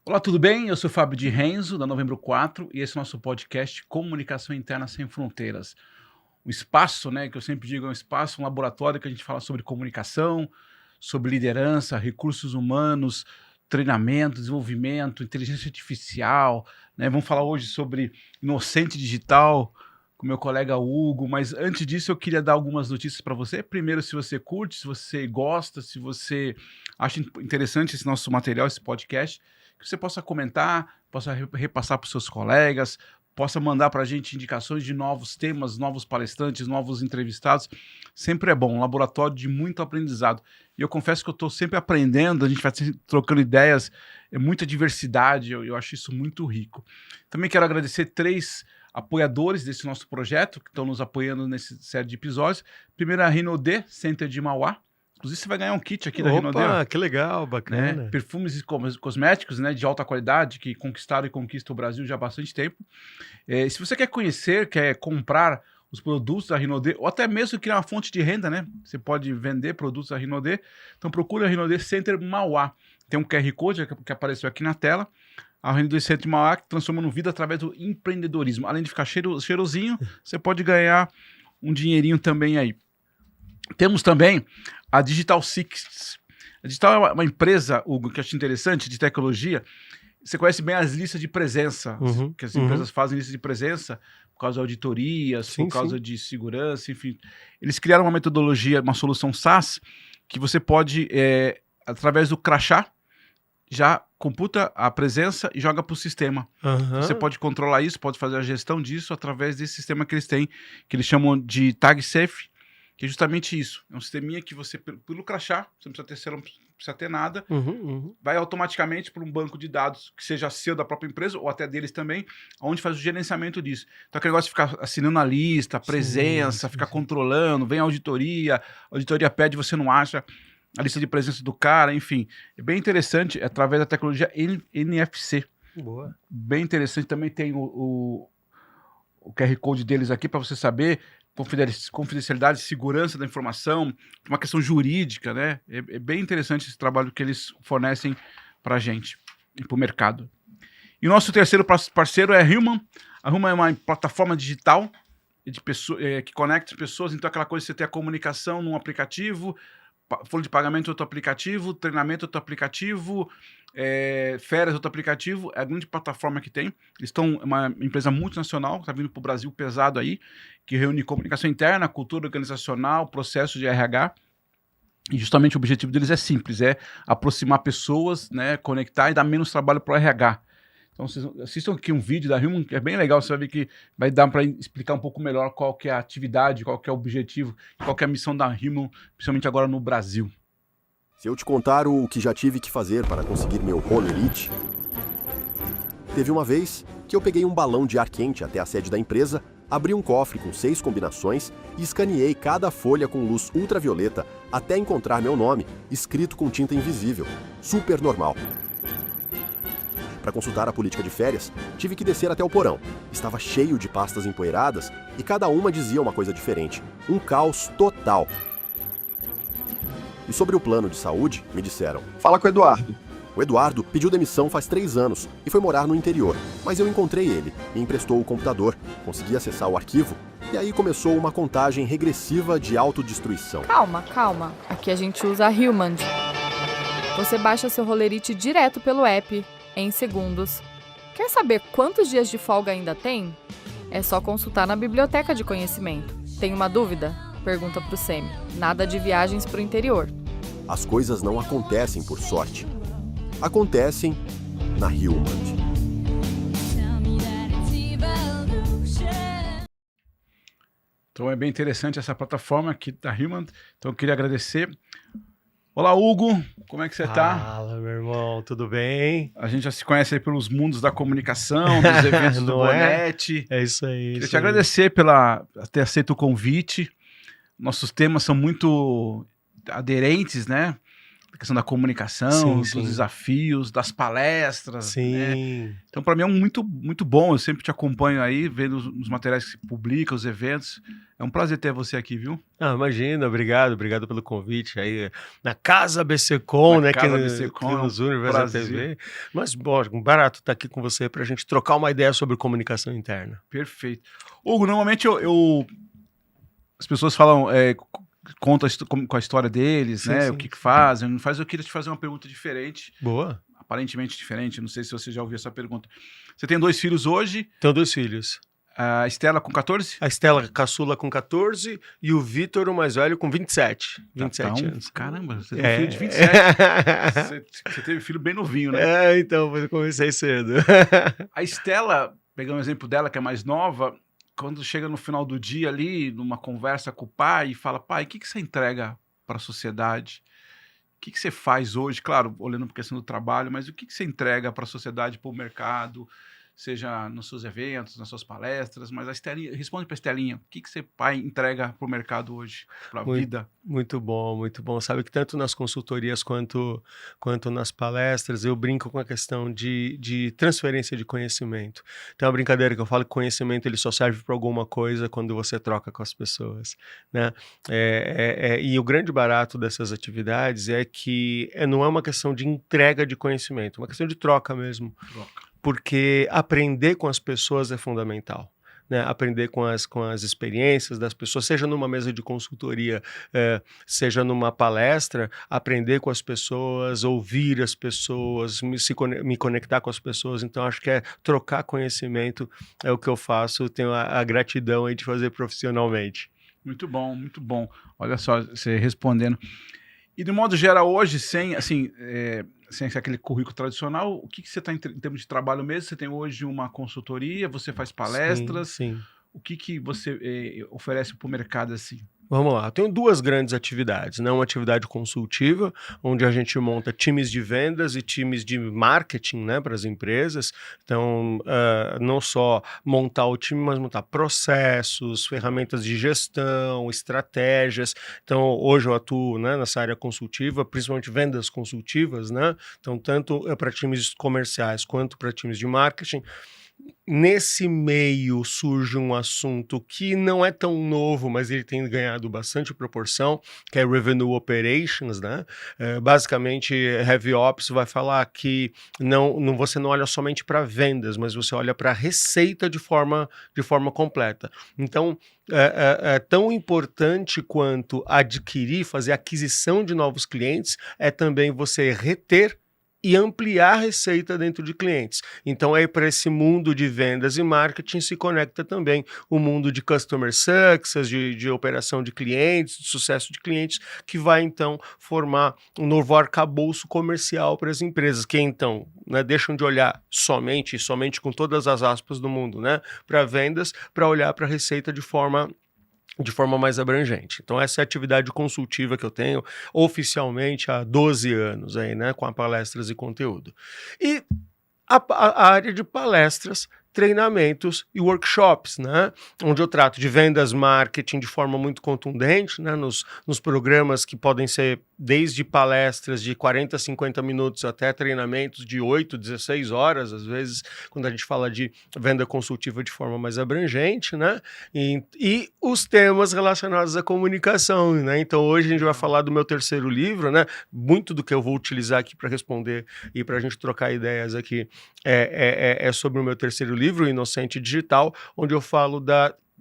Olá, tudo bem? Eu sou o Fábio de Renzo, da Novembro 4, e esse é o nosso podcast Comunicação Interna Sem Fronteiras. Um espaço, né, que eu sempre digo, é um espaço, um laboratório que a gente fala sobre comunicação, sobre liderança, recursos humanos, treinamento, desenvolvimento, inteligência artificial, né? Vamos falar hoje sobre inocente digital com meu colega Hugo, mas antes disso eu queria dar algumas notícias para você. Primeiro, se você curte, se você gosta, se você acha interessante esse nosso material, esse podcast, que você possa comentar, possa repassar para os seus colegas, possa mandar para a gente indicações de novos temas, novos palestrantes, novos entrevistados. Sempre é bom, um laboratório de muito aprendizado. E eu confesso que eu estou sempre aprendendo, a gente vai trocando ideias, é muita diversidade, eu acho isso muito rico. Também quero agradecer 3 apoiadores desse nosso projeto, que estão nos apoiando nessa série de episódios. Primeiro, a Rinode, Center de Mauá. Inclusive, você vai ganhar um kit aqui da Rinode, Opa, que legal, né? bacana. Perfumes e cosméticos, né, de alta qualidade, que conquistaram e conquistam o Brasil já há bastante tempo. Se você quer conhecer, quer comprar os produtos da Rinode, ou até mesmo criar uma fonte de renda, né? Você pode vender produtos da Rinode. Então procure a Rinode Center Mauá. Tem um QR Code que apareceu aqui na tela. A Rinode Center Mauá que transforma vida através do empreendedorismo. Além de ficar cheirosinho, você pode ganhar um dinheirinho também aí. Temos também a Digital Six. A Digital é uma empresa, Hugo, que eu acho interessante, de tecnologia. Você conhece bem as listas de presença, que as empresas fazem lista de presença por causa de auditorias, Sim, por causa sim. de segurança, enfim. Eles criaram uma metodologia, uma solução SaaS, que você pode, através do crachá, já computa a presença e joga para o sistema. Então, você pode controlar isso, pode fazer a gestão disso através desse sistema que eles têm, que eles chamam de TagSafe, que é justamente isso. É um sisteminha que você, pelo crachá, você não precisa ter nada, vai automaticamente para um banco de dados que seja seu da própria empresa ou até deles também, onde faz o gerenciamento disso. Então, aquele negócio de ficar assinando a lista, presença, ficar controlando, vem a auditoria pede, você não acha a lista de presença do cara, enfim. É bem interessante, é através da tecnologia NFC. Boa. Bem interessante, também tem o QR Code deles aqui para você saber confidencialidade, segurança da informação, uma questão jurídica, né? É bem interessante esse trabalho que eles fornecem para a gente e para o mercado. E o nosso terceiro parceiro é a Human. A Human é uma plataforma digital de que conecta pessoas, então aquela coisa de você ter a comunicação num aplicativo, folha de pagamento outro aplicativo, treinamento outro aplicativo, férias outro aplicativo, é a grande plataforma que tem. Eles estão, uma empresa multinacional, está vindo para o Brasil pesado aí, que reúne comunicação interna, cultura organizacional, processo de RH, e justamente o objetivo deles é simples, é aproximar pessoas, né, conectar e dar menos trabalho para o RH. Então, vocês assistam aqui um vídeo da Human, que é bem legal, você vai ver que vai dar para explicar um pouco melhor qual que é a atividade, qual que é o objetivo, qual que é a missão da Human, principalmente agora no Brasil. Se eu te contar o que já tive que fazer para conseguir meu Rolerite, teve uma vez que eu peguei um balão de ar quente até a sede da empresa, abri um cofre com 6 combinações e escaneei cada folha com luz ultravioleta até encontrar meu nome, escrito com tinta invisível. Super normal. Para consultar a política de férias, tive que descer até o porão. Estava cheio de pastas empoeiradas e cada uma dizia uma coisa diferente. Um caos total. E sobre o plano de saúde, me disseram: Fala com o Eduardo. O Eduardo pediu demissão faz 3 anos e foi morar no interior. Mas eu encontrei ele, me emprestou o computador, consegui acessar o arquivo e aí começou uma contagem regressiva de autodestruição. Calma. Aqui a gente usa a Human. Você baixa seu Rolerite direto pelo app, em segundos. Quer saber quantos dias de folga ainda tem? É só consultar na biblioteca de conhecimento. Tem uma dúvida? Pergunta pro Semi. Nada de viagens pro interior. As coisas não acontecem por sorte. Acontecem na Human. Então é bem interessante essa plataforma aqui da Human. Então eu queria agradecer. Olá, Hugo, como é que você tá? Fala, meu irmão, tudo bem? A gente já se conhece aí pelos mundos da comunicação, dos eventos do Bonete. É isso aí. Queria te agradecer por ter aceito o convite. Nossos temas são muito aderentes, né? da questão da comunicação, Sim, dos sim. desafios, das palestras, né? Sim. Então, para mim é muito bom. Eu sempre te acompanho aí, vendo os materiais que você publica, os eventos. É um prazer ter você aqui, viu? Ah, imagina, obrigado pelo convite aí na Casa BCCom, Na né, Casa que BCCom, nos é um une, Universo prazer. TV. Mas, bom, barato estar aqui com você para a gente trocar uma ideia sobre comunicação interna. Perfeito. Hugo, normalmente as pessoas falam, contam com a história deles, Sim, né? sim. O que fazem, não faz. Eu queria te fazer uma pergunta diferente, Boa. aparentemente diferente. Não sei se você já ouviu essa pergunta. Você tem 2 filhos hoje, Tenho 2 filhos. a Estela com 14? A Estela caçula com 14 e o Vitor, o mais velho, com 27. 27 Então, anos. caramba, você tem um filho de 27. Você teve filho bem novinho, né? Então, eu comecei cedo. A Estela, pegando o exemplo dela, que é mais nova, quando chega no final do dia ali, numa conversa com o pai, e fala, pai, o que você entrega para a sociedade? O que você faz hoje? Claro, olhando para a questão do trabalho, mas o que você entrega para a sociedade, para o mercado, seja nos seus eventos, nas suas palestras, mas a Estelinha, responde para a Estelinha, o que você, pai, entrega para o mercado hoje, para a vida? Muito bom, muito bom. Sabe que tanto nas consultorias quanto nas palestras eu brinco com a questão de transferência de conhecimento. Tem uma brincadeira que eu falo que conhecimento ele só serve para alguma coisa quando você troca com as pessoas, né? E o grande barato dessas atividades é que não é uma questão de entrega de conhecimento, é uma questão de troca mesmo. Porque aprender com as pessoas é fundamental. Né? Aprender com as experiências das pessoas, seja numa mesa de consultoria, seja numa palestra, aprender com as pessoas, ouvir as pessoas, me conectar com as pessoas. Então, acho que trocar conhecimento é o que eu faço, tenho a gratidão aí de fazer profissionalmente. Muito bom, muito bom. Olha só, você respondendo. E, de modo geral, hoje, sem aquele currículo tradicional, o que você está em termos de trabalho mesmo? Você tem hoje uma consultoria, você faz palestras? Sim. O que você oferece para o mercado assim? Vamos lá, eu tenho 2 grandes atividades, né? Uma atividade consultiva, onde a gente monta times de vendas e times de marketing, né, para as empresas. Então, não só montar o time, mas montar processos, ferramentas de gestão, estratégias. Então, hoje eu atuo, né, nessa área consultiva, principalmente vendas consultivas, né? Então, tanto para times comerciais quanto para times de marketing. Nesse meio surge um assunto que não é tão novo, mas ele tem ganhado bastante proporção, que é Revenue Operations, né? Basicamente, Heavy Ops vai falar que você não olha somente para vendas, mas você olha para a receita de forma completa. Então, é tão importante quanto fazer aquisição de novos clientes, é também você reter e ampliar a receita dentro de clientes. Então, aí para esse mundo de vendas e marketing se conecta também o mundo de customer success, de operação de clientes, de sucesso de clientes, que vai então formar um novo arcabouço comercial para as empresas, que então, né, deixam de olhar somente com todas as aspas do mundo, né, para vendas, para olhar para a receita de forma mais abrangente. Então, essa é a atividade consultiva que eu tenho oficialmente há 12 anos, aí, né, com palestras e conteúdo. E a área de palestras, treinamentos e workshops, né, onde eu trato de vendas, marketing de forma muito contundente, né, nos programas que podem ser desde palestras de 40, 50 minutos até treinamentos de 8, 16 horas, às vezes, quando a gente fala de venda consultiva de forma mais abrangente, né? E os temas relacionados à comunicação, né? Então, hoje a gente vai falar do meu terceiro livro, né? Muito do que eu vou utilizar aqui para responder e para a gente trocar ideias aqui é sobre o meu terceiro livro, O Inocente Digital, onde eu falo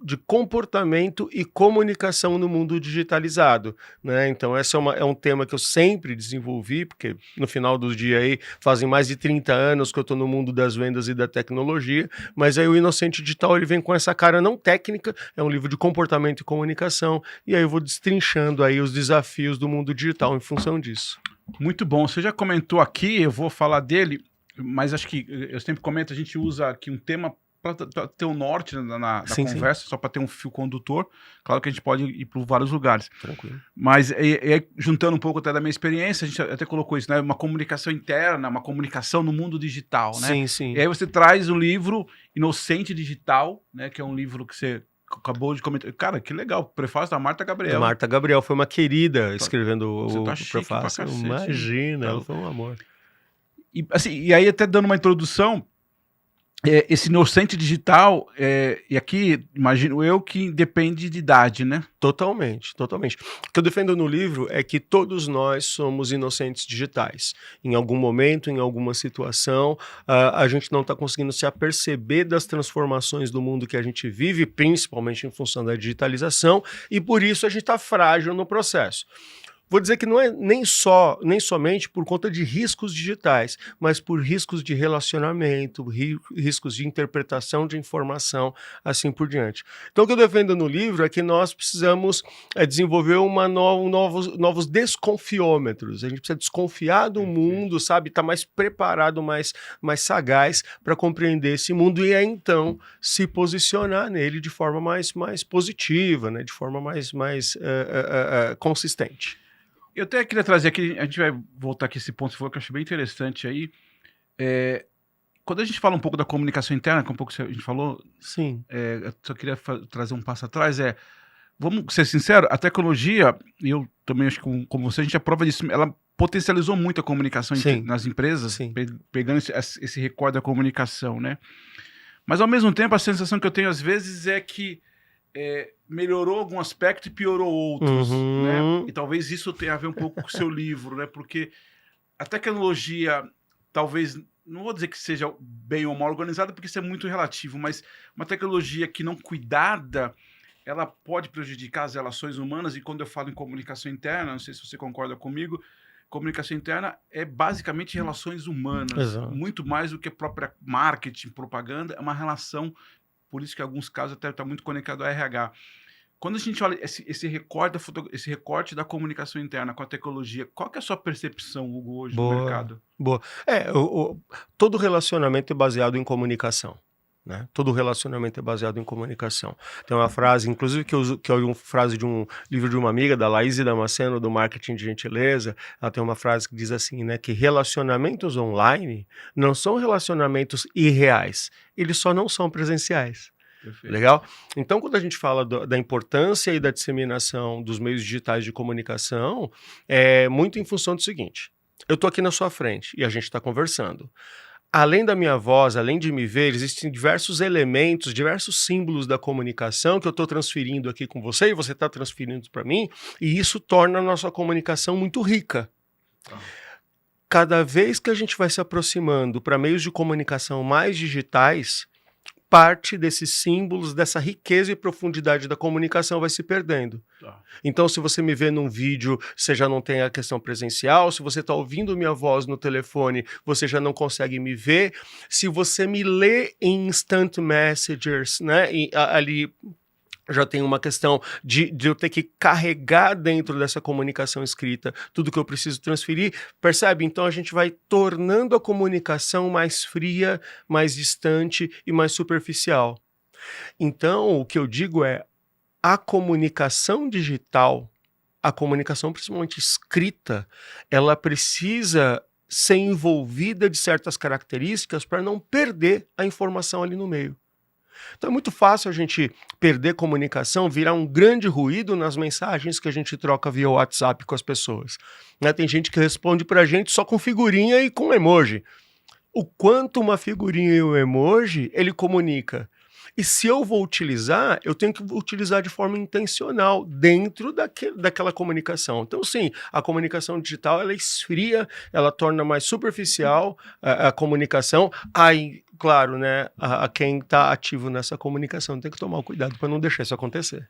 de comportamento e comunicação no mundo digitalizado, né? Então, esse é um tema que eu sempre desenvolvi, porque no final do dia aí fazem mais de 30 anos que eu estou no mundo das vendas e da tecnologia, mas aí o Inocente Digital ele vem com essa cara não técnica, é um livro de comportamento e comunicação, e aí eu vou destrinchando aí os desafios do mundo digital em função disso. Muito bom, você já comentou aqui, eu vou falar dele, mas acho que eu sempre comento, a gente usa aqui um tema para ter um norte na conversa, sim. Só para ter um fio condutor. Claro que a gente pode ir para vários lugares. Tranquilo. Mas juntando um pouco até da minha experiência, a gente até colocou isso, né? Uma comunicação interna, uma comunicação no mundo digital, né? Sim, sim. E aí você traz o livro Inocente Digital, né? Que é um livro que você acabou de comentar. Cara, que legal. O prefácio da Marta Gabriel. A Marta Gabriel foi uma querida escrevendo Você o tá chique pra prefácio. cacete, Imagina, hein? ela foi um amor. E, assim, e aí, até dando uma introdução, esse inocente digital, e aqui, imagino eu, que depende de idade, né? Totalmente, totalmente. O que eu defendo no livro é que todos nós somos inocentes digitais. Em algum momento, em alguma situação, a gente não está conseguindo se aperceber das transformações do mundo que a gente vive, principalmente em função da digitalização, e por isso a gente está frágil no processo. Vou dizer que não é nem somente por conta de riscos digitais, mas por riscos de relacionamento, riscos de interpretação de informação, assim por diante. Então, o que eu defendo no livro é que nós precisamos desenvolver novos desconfiômetros. A gente precisa desconfiar do mundo, sabe? Estar mais preparado, mais sagaz para compreender esse mundo e aí, então, se posicionar nele de forma mais positiva, né? De forma mais consistente. Eu até queria trazer aqui, a gente vai voltar aqui esse ponto que eu achei bem interessante aí. Quando a gente fala um pouco da comunicação interna, que um pouco a gente falou, sim, eu só queria trazer um passo atrás, vamos ser sinceros, a tecnologia, e eu também acho que como você, a gente é prova disso, ela potencializou muito a comunicação nas empresas, pegando esse recorte da comunicação, né? Mas ao mesmo tempo, a sensação que eu tenho às vezes é que melhorou algum aspecto e piorou outros, né? E talvez isso tenha a ver um pouco com o seu livro, né? Porque a tecnologia, talvez, não vou dizer que seja bem ou mal organizada, porque isso é muito relativo, mas uma tecnologia que não cuidada, ela pode prejudicar as relações humanas, e quando eu falo em comunicação interna, não sei se você concorda comigo, comunicação interna é basicamente relações humanas. Exato. Muito mais do que a própria marketing, propaganda, é uma relação. Por isso que em alguns casos até está muito conectado ao RH. Quando a gente olha esse recorte da comunicação interna com a tecnologia, qual que é a sua percepção, Hugo, hoje no mercado? Boa. Todo relacionamento é baseado em comunicação. Né? Todo relacionamento é baseado em comunicação. Tem uma frase, inclusive, que é uma frase de um livro de uma amiga, da Laís Damasceno, do Marketing de Gentileza. Ela tem uma frase que diz assim, né, que relacionamentos online não são relacionamentos irreais, eles só não são presenciais. Perfeito. Legal? Então, quando a gente fala da importância e da disseminação dos meios digitais de comunicação, é muito em função do seguinte: eu estou aqui na sua frente e a gente está conversando. Além da minha voz, além de me ver, existem diversos elementos, diversos símbolos da comunicação que eu estou transferindo aqui com você e você está transferindo para mim, e isso torna a nossa comunicação muito rica. Cada vez que a gente vai se aproximando para meios de comunicação mais digitais, parte desses símbolos, dessa riqueza e profundidade da comunicação vai se perdendo. Então, se você me vê num vídeo, você já não tem a questão presencial. Se você está ouvindo minha voz no telefone, você já não consegue me ver. Se você me lê em instant messengers, né, e ali já tem uma questão de eu ter que carregar dentro dessa comunicação escrita tudo que eu preciso transferir, percebe? Então a gente vai tornando a comunicação mais fria, mais distante e mais superficial. Então o que eu digo é, a comunicação digital, a comunicação principalmente escrita, ela precisa ser envolvida de certas características para não perder a informação ali no meio. Então é muito fácil a gente perder comunicação, virar um grande ruído nas mensagens que a gente troca via WhatsApp com as pessoas. Né? Tem gente que responde pra gente só com figurinha e com emoji. O quanto uma figurinha e um emoji, ele comunica. E se eu vou utilizar, eu tenho que utilizar de forma intencional dentro daquela comunicação. Então, sim, a comunicação digital, ela esfria, ela torna mais superficial a comunicação. Aí, claro, né, a quem está ativo nessa comunicação tem que tomar cuidado para não deixar isso acontecer.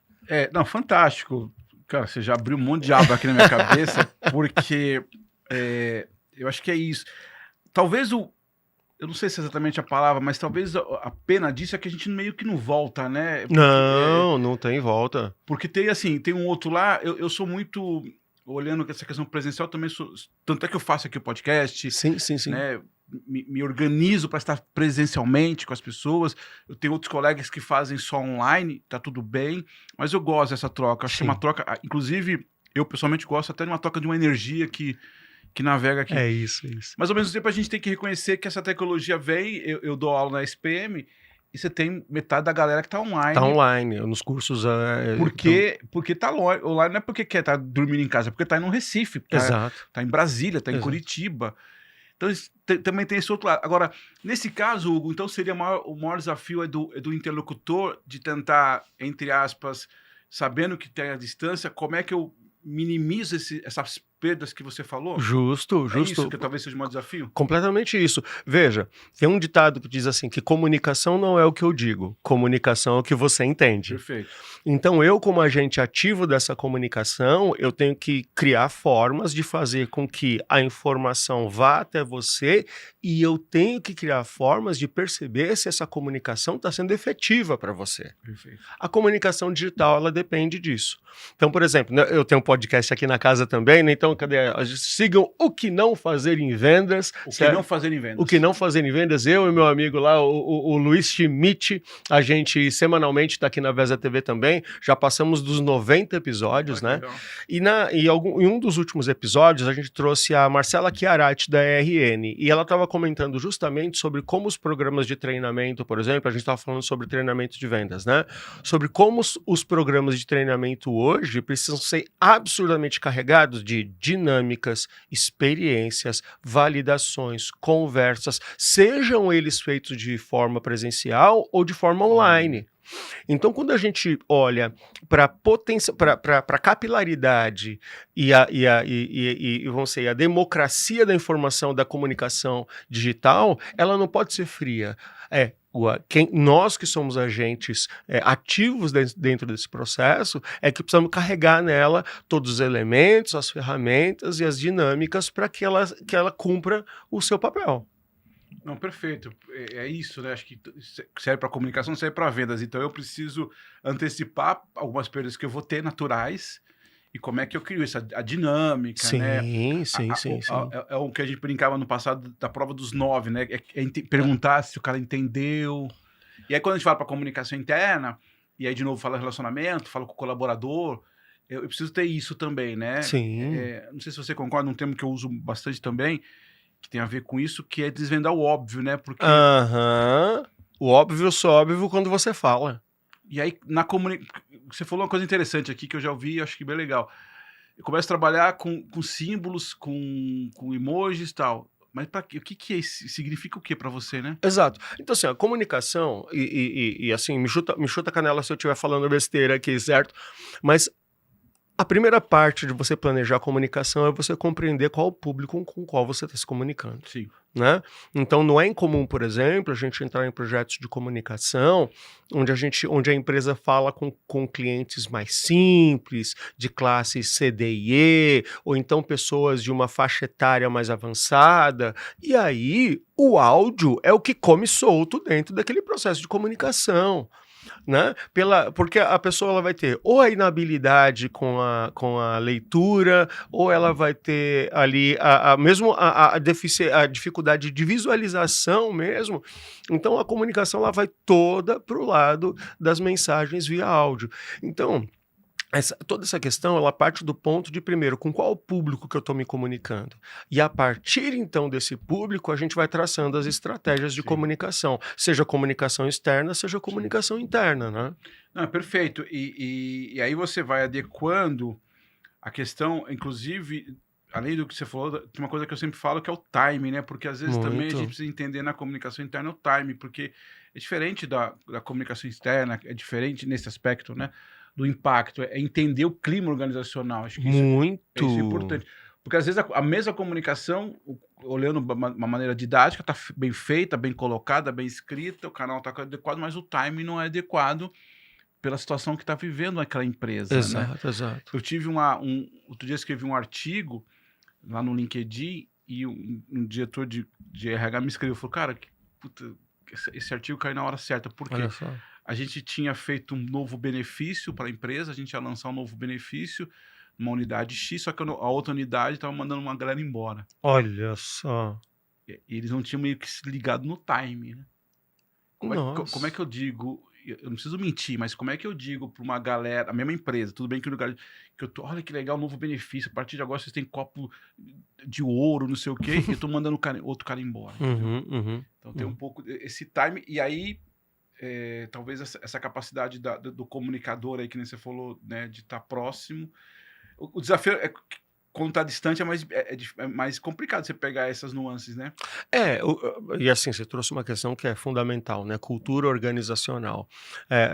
Não, fantástico. Cara, você já abriu um monte de aba aqui na minha cabeça, porque eu acho que é isso. Talvez eu não sei se é exatamente a palavra, mas talvez a pena disso é que a gente meio que não volta, né? Porque, não tem volta. Porque tem um outro lá, eu sou muito, olhando essa questão presencial, também sou, tanto é que eu faço aqui o podcast. Sim. Né? Me organizo para estar presencialmente com as pessoas. Eu tenho outros colegas que fazem só online, tá tudo bem, mas eu gosto dessa troca. Acho que é uma troca, inclusive, eu pessoalmente gosto até de uma troca de uma energia que navega aqui. É isso. Mas ao mesmo tempo a gente tem que reconhecer que essa tecnologia vem, eu dou aula na SPM, e você tem metade da galera que tá online. Tá online, nos cursos... Porque tá online não é porque quer tá dormindo em casa, é porque tá no Recife, Exato. tá em Brasília, tá em Exato. Curitiba. Então também tem esse outro lado. Agora, nesse caso, Hugo, então seria o maior desafio é do interlocutor de tentar, entre aspas, sabendo que tem a distância, como é que eu minimizo essas perdas que você falou? Justo. É isso que talvez seja o maior desafio? Completamente isso. Veja, tem um ditado que diz assim, que comunicação não é o que eu digo, comunicação é o que você entende. Perfeito. Então, eu, como agente ativo dessa comunicação, eu tenho que criar formas de fazer com que a informação vá até você e eu tenho que criar formas de perceber se essa comunicação está sendo efetiva para você. Perfeito. A comunicação digital, ela depende disso. Então, por exemplo, né, eu tenho um podcast aqui na casa também, né? Então, sigam O Que Não Fazer em Vendas. O que não fazer em vendas. O Que Não Fazer em Vendas, eu e meu amigo lá, o Luiz Schmidt, a gente semanalmente está aqui na Vesa TV também, já passamos dos 90 episódios, né? Legal. Em um dos últimos episódios, a gente trouxe a Marcela Chiarati, da RN, e ela estava comentando justamente sobre como os programas de treinamento, por exemplo, a gente estava falando sobre treinamento de vendas, né? Sobre como os programas de treinamento hoje precisam ser absurdamente carregados de dinâmicas, experiências, validações, conversas, sejam eles feitos de forma presencial ou de forma online. Então, quando a gente olha para a capilaridade e vamos dizer, a democracia da informação, da comunicação digital, ela não pode ser fria. Nós que somos agentes ativos dentro desse processo, é que precisamos carregar nela todos os elementos, as ferramentas e as dinâmicas para que ela cumpra o seu papel. Não, perfeito. É isso, né? Acho que serve para comunicação, serve para vendas. Então eu preciso antecipar algumas perdas que eu vou ter naturais e como é que eu crio a dinâmica, né? Sim. É o que a gente brincava no passado da prova dos 9, né? Perguntar se o cara entendeu. E aí quando a gente fala para comunicação interna, e aí de novo fala relacionamento, fala com o colaborador, eu preciso ter isso também, né? Sim. Não sei se você concorda, um termo que eu uso bastante também, que tem a ver com isso, que é desvendar o óbvio, né? Porque... O óbvio só óbvio quando você fala. E aí, você falou uma coisa interessante aqui, que eu já ouvi e acho que bem legal. Eu começo a trabalhar com símbolos, com emojis e tal. Mas o que significa o que para você, né? Exato. Então, assim, a comunicação, e assim, me chuta a canela se eu estiver falando besteira aqui, certo? Mas a primeira parte de você planejar a comunicação é você compreender qual o público com o qual você está se comunicando. Sim. Né? Então, não é incomum, por exemplo, a gente entrar em projetos de comunicação onde a empresa fala com clientes mais simples, de classe C, D e E, ou então pessoas de uma faixa etária mais avançada, e aí o áudio é o que come solto dentro daquele processo de comunicação. Né? Porque a pessoa ela vai ter ou a inabilidade com a leitura, ou ela vai ter ali mesmo a dificuldade de visualização mesmo. Então a comunicação ela vai toda para o lado das mensagens via áudio. Então, toda essa questão, ela parte do ponto de, primeiro, com qual público que eu estou me comunicando. E a partir, então, desse público, a gente vai traçando as estratégias de comunicação. Seja comunicação externa, seja comunicação interna, né? Não, é perfeito. E aí você vai adequando a questão, inclusive, além do que você falou, tem uma coisa que eu sempre falo, que é o time, né? Porque às vezes também a gente precisa entender na comunicação interna o time, porque é diferente da comunicação externa, é diferente nesse aspecto, né? Do impacto, é entender o clima organizacional. Acho que isso é importante. Porque às vezes a mesma comunicação, olhando de uma maneira didática, está bem feita, bem colocada, bem escrita, o canal está adequado, mas o timing não é adequado pela situação que está vivendo aquela empresa. Exato, né? Exato. Eu tive outro dia escrevi um artigo lá no LinkedIn e um diretor de RH me escreveu, falou, cara, esse artigo caiu na hora certa, porque a gente tinha feito um novo benefício para a empresa, a gente ia lançar um novo benefício numa unidade X, só que a outra unidade estava mandando uma galera embora. Olha só. E eles não tinham meio que se ligado no time, né? Como é que eu digo? Eu não preciso mentir, mas como é que eu digo para uma galera, a mesma empresa, tudo bem que o lugar que eu tô, olha que legal, novo benefício, a partir de agora vocês têm copo de ouro, não sei o quê, e eu tô mandando outro cara embora. Então tem um pouco esse time, e aí talvez essa capacidade do comunicador aí, que nem você falou, né, de estar próximo. O desafio é quando está distante é mais complicado você pegar essas nuances, né? E assim, você trouxe uma questão que é fundamental, né? Cultura organizacional.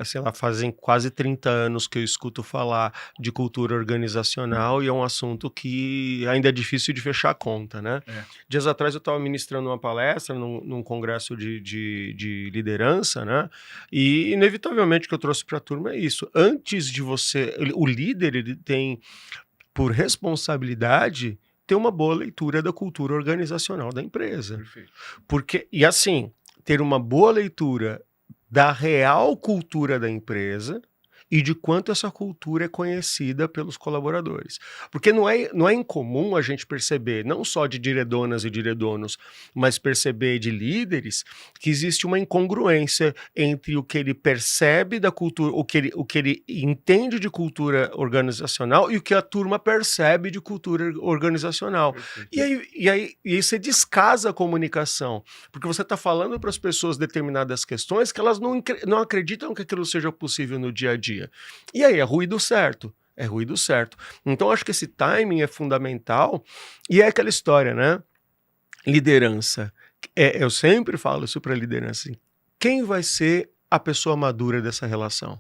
Sei lá, fazem quase 30 anos que eu escuto falar de cultura organizacional e é um assunto que ainda é difícil de fechar a conta, né? Dias atrás eu estava ministrando uma palestra num congresso de liderança, né? E inevitavelmente o que eu trouxe para a turma é isso. Antes de o líder, ele tem por responsabilidade, ter uma boa leitura da cultura organizacional da empresa. Perfeito. E assim, ter uma boa leitura da real cultura da empresa e de quanto essa cultura é conhecida pelos colaboradores. Porque não é incomum a gente perceber, não só de diredonas e diredonos, mas perceber de líderes, que existe uma incongruência entre o que ele percebe da cultura, o que ele entende de cultura organizacional e o que a turma percebe de cultura organizacional. E aí você descasa a comunicação, porque você está falando para as pessoas determinadas questões que elas não acreditam que aquilo seja possível no dia a dia. E aí é ruído certo. Então acho que esse timing é fundamental e é aquela história, né? Liderança. Eu sempre falo isso para a liderança. Assim, quem vai ser a pessoa madura dessa relação?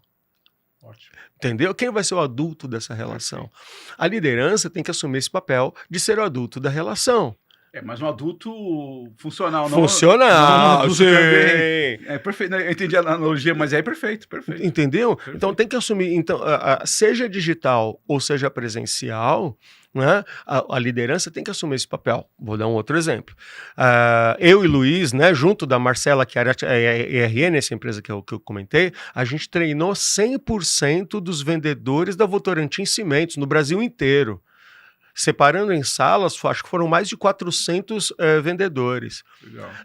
Ótimo. Entendeu? Quem vai ser o adulto dessa relação? A liderança tem que assumir esse papel de ser o adulto da relação. Mas um adulto funcional. Funcional, sim. É perfeito. Eu entendi a analogia, mas é perfeito. Entendeu? Perfeito. Então tem que assumir, seja digital ou seja presencial, né, a liderança tem que assumir esse papel. Vou dar um outro exemplo. Eu e Luiz, né, junto da Marcela, que era a ERN, essa empresa que eu comentei, a gente treinou 100% dos vendedores da Votorantim Cimentos no Brasil inteiro. Separando em salas, acho que foram mais de 400 vendedores.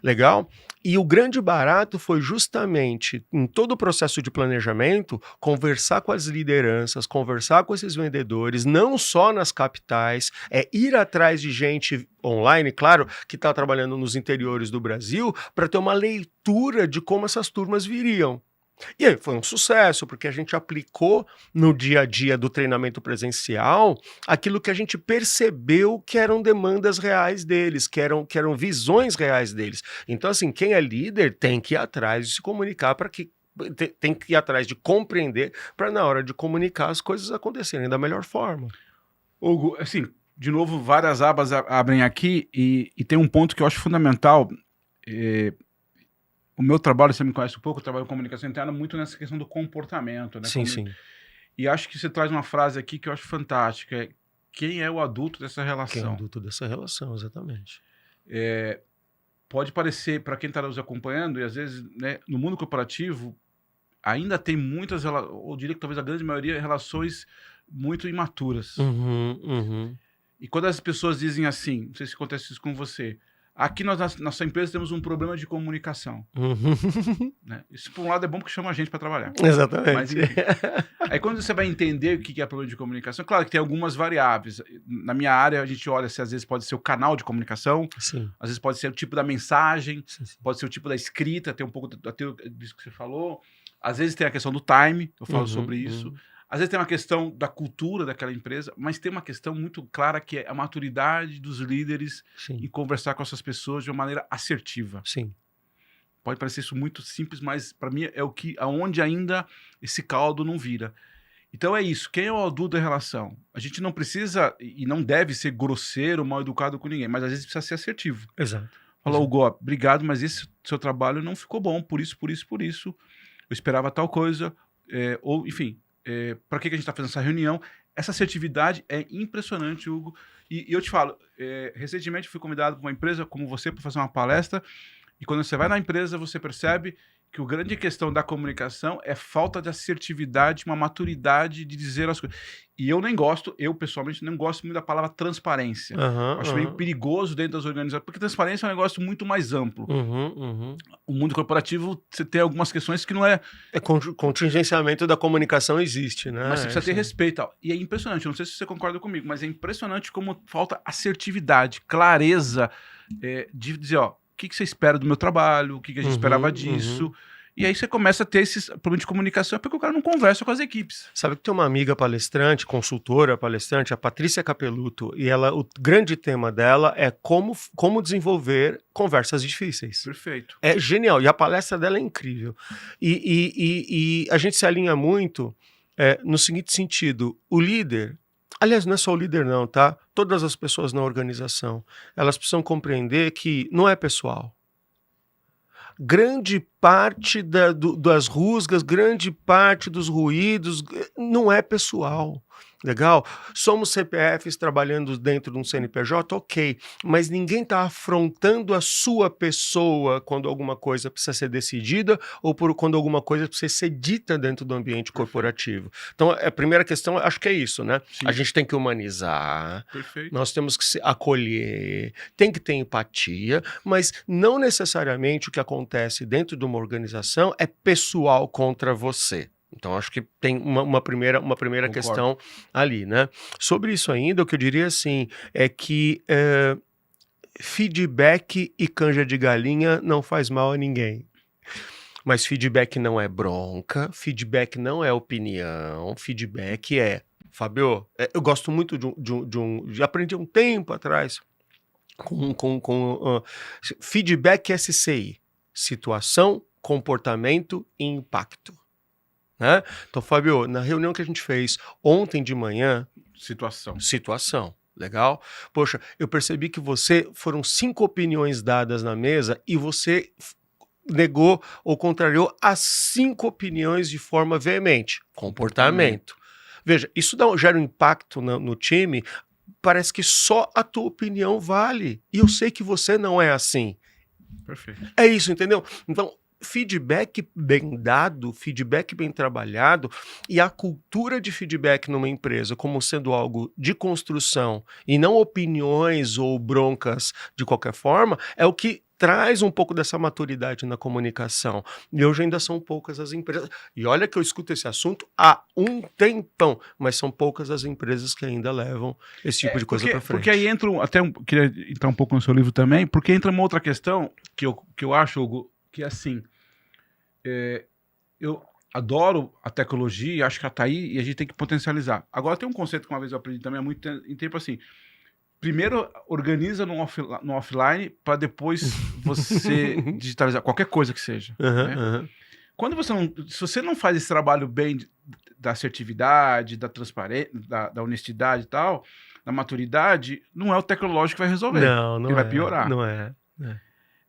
Legal? E o grande barato foi justamente, em todo o processo de planejamento, conversar com as lideranças, conversar com esses vendedores, não só nas capitais, ir atrás de gente online, claro, que está trabalhando nos interiores do Brasil, para ter uma leitura de como essas turmas viriam. E aí foi um sucesso, porque a gente aplicou no dia a dia do treinamento presencial aquilo que a gente percebeu que eram demandas reais deles, que eram visões reais deles. Então, assim, quem é líder tem que ir atrás de se comunicar tem que ir atrás de compreender para na hora de comunicar as coisas acontecerem da melhor forma. Hugo, assim, de novo, várias abas abrem aqui e tem um ponto que eu acho fundamental. O meu trabalho, você me conhece um pouco, eu trabalho em comunicação interna muito nessa questão do comportamento, né? Sim. E acho que você traz uma frase aqui que eu acho fantástica. Quem é o adulto dessa relação? Quem é o adulto dessa relação, exatamente. Pode parecer, para quem está nos acompanhando, e às vezes, né, no mundo corporativo, ainda tem muitas, eu diria que talvez a grande maioria, relações muito imaturas. E quando as pessoas dizem assim, não sei se acontece isso com você, aqui nós, na nossa empresa, temos um problema de comunicação. Né? Isso, por um lado, é bom porque chama a gente para trabalhar. Exatamente. Mas, enfim, aí quando você vai entender o que é problema de comunicação, claro que tem algumas variáveis. Na minha área, a gente olha se às vezes pode ser o canal de comunicação, sim. Às vezes pode ser o tipo da mensagem, sim. Pode ser o tipo da escrita, tem um pouco disso que você falou. Às vezes tem a questão do time, eu falo sobre isso. Às vezes tem uma questão da cultura daquela empresa, mas tem uma questão muito clara que é a maturidade dos líderes em conversar com essas pessoas de uma maneira assertiva. Sim. Pode parecer isso muito simples, mas para mim é aonde ainda esse caldo não vira. Então é isso. Quem é o adulto da relação? A gente não precisa e não deve ser grosseiro, mal educado com ninguém, mas às vezes precisa ser assertivo. Exato. Fala, Hugo, obrigado, mas esse seu trabalho não ficou bom, por isso. Eu esperava tal coisa, ou enfim... para que a gente está fazendo essa reunião? Essa assertividade é impressionante, Hugo. E eu te falo, recentemente fui convidado por uma empresa como você para fazer uma palestra, e quando você vai na empresa, você percebe que a grande questão da comunicação é falta de assertividade, uma maturidade de dizer as coisas. E eu pessoalmente não gosto muito da palavra transparência. Acho meio perigoso dentro das organizações, porque transparência é um negócio muito mais amplo. O mundo corporativo, você tem algumas questões que não é... Contingenciamento da comunicação existe, né? Mas você precisa ter respeito. E é impressionante, eu não sei se você concorda comigo, mas é impressionante como falta assertividade, clareza, de dizer, ó, o que você espera do meu trabalho, o que a gente esperava disso. E aí você começa a ter esses problemas de comunicação porque o cara não conversa com as equipes. Sabe que tem uma amiga palestrante, consultora palestrante, a Patrícia Capeluto, e o grande tema dela é como desenvolver conversas difíceis. Perfeito. É genial, e a palestra dela é incrível. E a gente se alinha muito no seguinte sentido, o líder, aliás, não é só o líder não, tá? Todas as pessoas na organização, elas precisam compreender que não é pessoal. Grande parte das rusgas, grande parte dos ruídos não é pessoal. Legal? Somos CPFs trabalhando dentro de um CNPJ, ok, mas ninguém está afrontando a sua pessoa quando alguma coisa precisa ser decidida ou quando alguma coisa precisa ser dita dentro do ambiente corporativo. Então, a primeira questão, acho que é isso, né? Sim. A gente tem que humanizar, Perfeito. nós temos que se acolher, tem que ter empatia, mas não necessariamente o que acontece dentro de uma organização é pessoal contra você. Então, acho que tem uma primeira questão ali, né? Sobre isso ainda, o que eu diria assim, é que feedback e canja de galinha não faz mal a ninguém. Mas feedback não é bronca, feedback não é opinião, feedback Fábio, eu gosto muito de aprendi um tempo atrás com feedback SCI, situação, comportamento e impacto. Né? Então, Fábio, na reunião que a gente fez ontem de manhã... Situação, legal? Poxa, eu percebi que foram 5 opiniões dadas na mesa e você negou ou contrariou as 5 opiniões de forma veemente. Comportamento. Veja, isso gera um impacto no time, parece que só a tua opinião vale. E eu sei que você não é assim. Perfeito. É isso, entendeu? Então, feedback bem dado, feedback bem trabalhado e a cultura de feedback numa empresa como sendo algo de construção e não opiniões ou broncas de qualquer forma, é o que traz um pouco dessa maturidade na comunicação. E hoje ainda são poucas as empresas. E olha que eu escuto esse assunto há um tempão, mas são poucas as empresas que ainda levam esse tipo de coisa para frente. Porque aí queria entrar um pouco no seu livro também, porque entra uma outra questão que eu acho, Hugo, que é assim, eu adoro a tecnologia e acho que ela está aí e a gente tem que potencializar. Agora tem um conceito que uma vez eu aprendi também há muito tempo assim, primeiro organiza no offline para depois você digitalizar qualquer coisa que seja. Né? Quando se você não faz esse trabalho bem da assertividade, da transparência, da honestidade e tal, da maturidade, não é o tecnológico que vai resolver. Não ele vai piorar. Não é.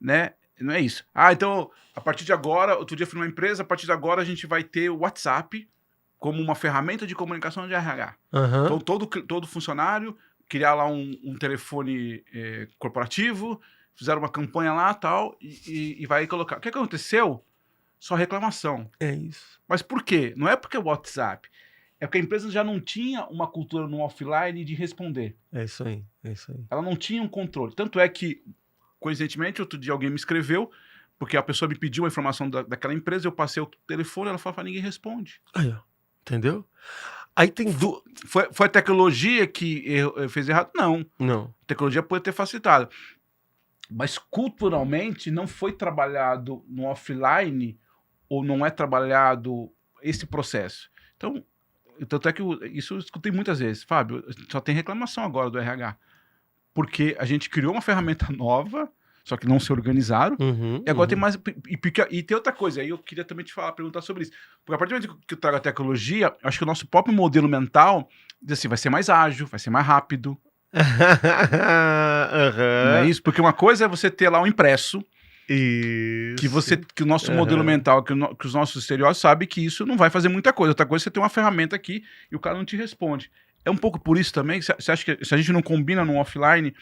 Né? Não é isso. Então, a partir de agora, outro dia eu fui numa empresa, a partir de agora a gente vai ter o WhatsApp como uma ferramenta de comunicação de RH. Então, todo funcionário criar lá um telefone corporativo, fizeram uma campanha lá tal, e vai colocar. O que aconteceu? Só reclamação. É isso. Mas por quê? Não é porque é o WhatsApp. É porque a empresa já não tinha uma cultura no offline de responder. É isso aí. Ela não tinha um controle. Tanto é que, coincidentemente, outro dia alguém me escreveu, porque a pessoa me pediu uma informação daquela empresa, eu passei o telefone, ela falou, ninguém responde. Aí, ó. Entendeu? Aí tem Foi a tecnologia que fez errado? Não. A tecnologia pode ter facilitado. Mas culturalmente não foi trabalhado no offline ou não é trabalhado esse processo. Então, tanto é que isso eu escutei muitas vezes. Fábio, só tem reclamação agora do RH. Porque a gente criou uma ferramenta nova, só que não se organizaram. E agora tem mais... E tem outra coisa, aí eu queria também perguntar sobre isso. Porque a partir do momento que eu trago a tecnologia, acho que o nosso próprio modelo mental diz assim, vai ser mais ágil, vai ser mais rápido. Não é isso? Porque uma coisa é você ter lá um impresso, que o nosso modelo mental, que os nossos estereótipos sabem que isso não vai fazer muita coisa. Outra coisa é você ter uma ferramenta aqui e o cara não te responde. É um pouco por isso também, você acha que se a gente não combina no offline,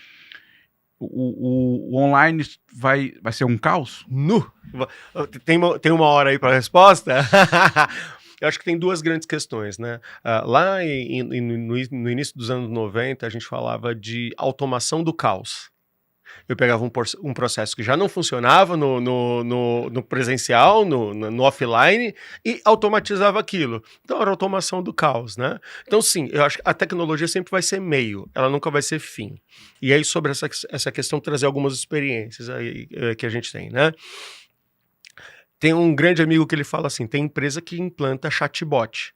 o online vai ser um caos? Tem uma hora aí para a resposta? Eu acho que tem 2 grandes questões, né? Lá no início dos anos 90, a gente falava de automação do caos. Eu pegava um processo que já não funcionava no presencial, no offline, e automatizava aquilo. Então, era automação do caos, né? Então, sim, eu acho que a tecnologia sempre vai ser meio, ela nunca vai ser fim. E aí, sobre essa questão, trazer algumas experiências aí, que a gente tem, né? Tem um grande amigo que ele fala assim, tem empresa que implanta chatbot,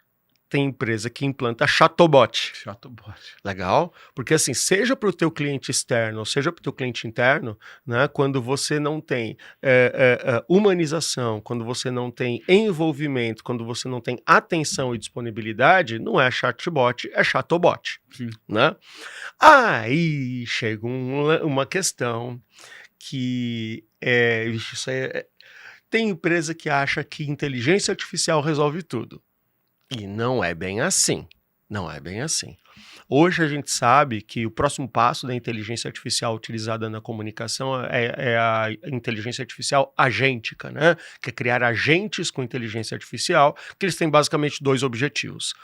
tem empresa que implanta chatobot. Chatbot. Legal? Porque assim, seja para o teu cliente externo, ou seja para o teu cliente interno, né, quando você não tem humanização, quando você não tem envolvimento, quando você não tem atenção e disponibilidade, não é chatbot, é chatobot. Sim. Né? Aí chega uma questão que tem empresa que acha que inteligência artificial resolve tudo. E não é bem assim. Não é bem assim. Hoje a gente sabe que o próximo passo da inteligência artificial utilizada na comunicação é a inteligência artificial agêntica, né? Que é criar agentes com inteligência artificial, que eles têm basicamente 2 objetivos.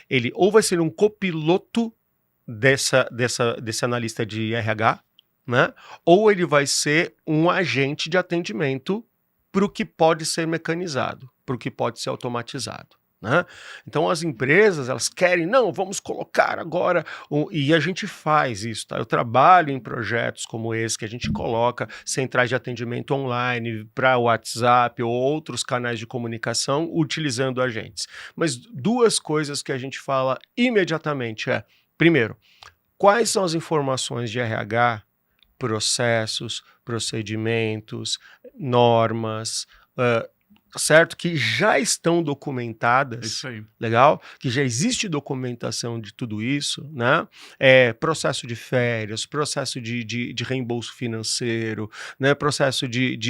Ele ou vai ser um copiloto desse analista de RH, né? Ou ele vai ser um agente de atendimento para o que pode ser mecanizado, para o que pode ser automatizado. Né? Então as empresas, elas querem, não, vamos colocar agora, e a gente faz isso, tá? Eu trabalho em projetos como esse, que a gente coloca centrais de atendimento online para WhatsApp ou outros canais de comunicação utilizando agentes. Mas 2 coisas que a gente fala imediatamente primeiro, quais são as informações de RH, processos, procedimentos, normas, certo? Que já estão documentadas, Isso aí. legal? Que já existe documentação de tudo isso, né? Processo de férias, processo de reembolso financeiro, né? Processo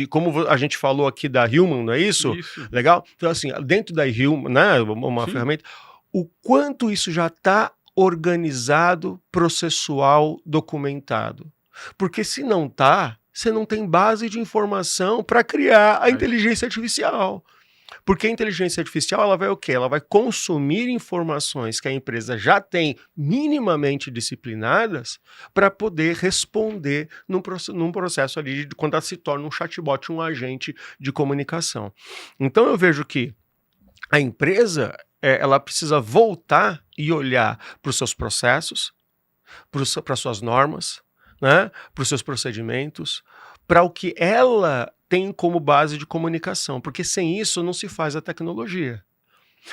como a gente falou aqui da Human, não é isso? Isso. Legal? Então, assim, dentro da Human, né? Uma Sim. ferramenta, o quanto isso já está organizado, processual, documentado. Porque se não está, você não tem base de informação para criar a inteligência artificial. Porque a inteligência artificial, ela vai o quê? Ela vai consumir informações que a empresa já tem minimamente disciplinadas para poder responder num processo ali, quando ela se torna um chatbot, um agente de comunicação. Então eu vejo que a empresa, ela precisa voltar e olhar para os seus processos, para as suas normas, né, para os seus procedimentos, para o que ela tem como base de comunicação, porque sem isso não se faz a tecnologia.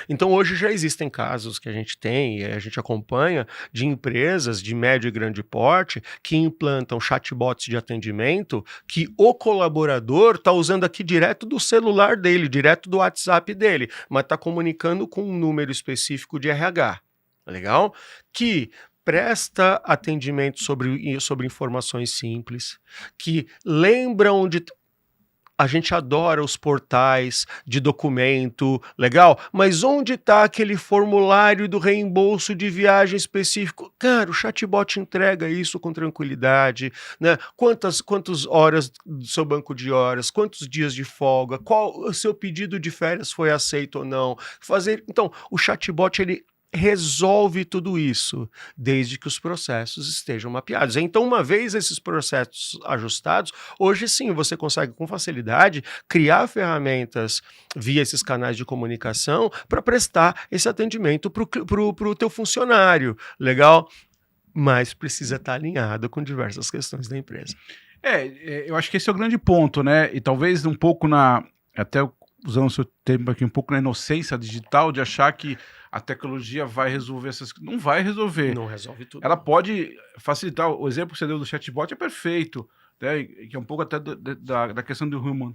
Então hoje já existem casos que a gente tem e a gente acompanha de empresas de médio e grande porte que implantam chatbots de atendimento que o colaborador está usando aqui direto do celular dele, direto do WhatsApp dele, mas está comunicando com um número específico de RH, legal? Que presta atendimento sobre informações simples, que lembra onde... A gente adora os portais de documento, legal? Mas onde está aquele formulário do reembolso de viagem específico? Cara, o chatbot entrega isso com tranquilidade, né? Quantas horas do seu banco de horas, quantos dias de folga, qual o seu pedido de férias foi aceito ou não? Então, o chatbot, ele resolve tudo isso, desde que os processos estejam mapeados. Então, uma vez esses processos ajustados, hoje sim você consegue com facilidade criar ferramentas via esses canais de comunicação para prestar esse atendimento para o teu funcionário, legal? Mas precisa estar alinhado com diversas questões da empresa. Eu acho que esse é o grande ponto, né? E talvez um pouco até usando o seu tempo aqui, um pouco na inocência digital de achar que a tecnologia vai resolver essas coisas. Não vai resolver. Não resolve tudo. Ela pode facilitar. O exemplo que você deu do chatbot é perfeito, né? Que é um pouco até da questão do human.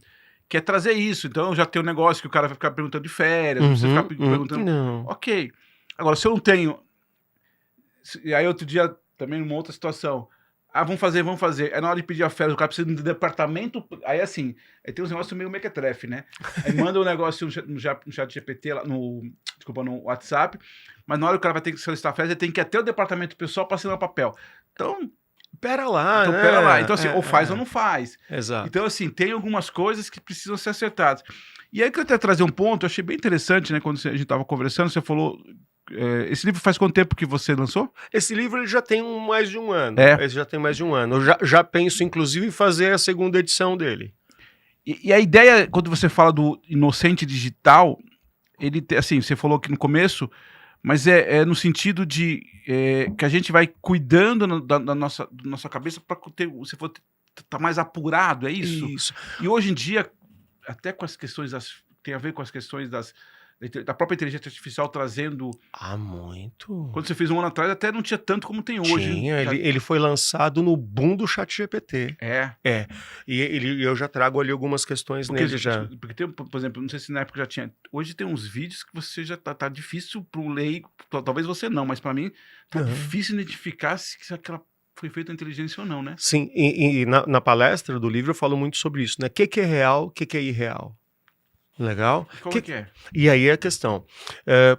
Que é trazer isso. Então, eu já tenho um negócio que o cara vai ficar perguntando de férias, você ficar perguntando... Não. Ok. Agora, se eu não tenho... E aí, outro dia, também numa outra situação... vamos fazer. Aí na hora de pedir a férias, o cara precisa de um departamento. Aí assim, aí tem uns negócios meio mequetrefe, né? Aí manda um negócio no chat GPT, no WhatsApp, mas na hora que o cara vai ter que solicitar férias, ele tem que ir até o departamento pessoal para assinar o papel. Então, pera lá, né? pera lá. Então assim, ou faz ou não faz. Exato. Então assim, tem algumas coisas que precisam ser acertadas. E aí que eu queria trazer um ponto, eu achei bem interessante, né? Quando a gente estava conversando, você falou... esse livro faz quanto tempo que você lançou? Esse livro ele já tem mais de um ano. Ele já tem mais de um ano. Eu já penso, inclusive, em fazer a segunda edição dele. E a ideia, quando você fala do inocente digital, ele assim, você falou aqui no começo, mas é no sentido de que a gente vai cuidando da nossa cabeça para você tá mais apurado, é isso? Isso. E hoje em dia, até com as questões tem a ver com as questões da própria inteligência artificial trazendo... Muito. Quando você fez um ano atrás, até não tinha tanto como tem hoje. Tinha, ele foi lançado no boom do ChatGPT. É. E eu já trago ali algumas questões nele já. Porque tem, por exemplo, não sei se na época já tinha. Hoje tem uns vídeos que você já tá difícil pro leigo, talvez você não, mas para mim tá difícil identificar se aquela foi feita a inteligência ou não, né? Sim, e na palestra do livro eu falo muito sobre isso, né? O que é real, o que é irreal? Legal? Qual que é? E aí a questão.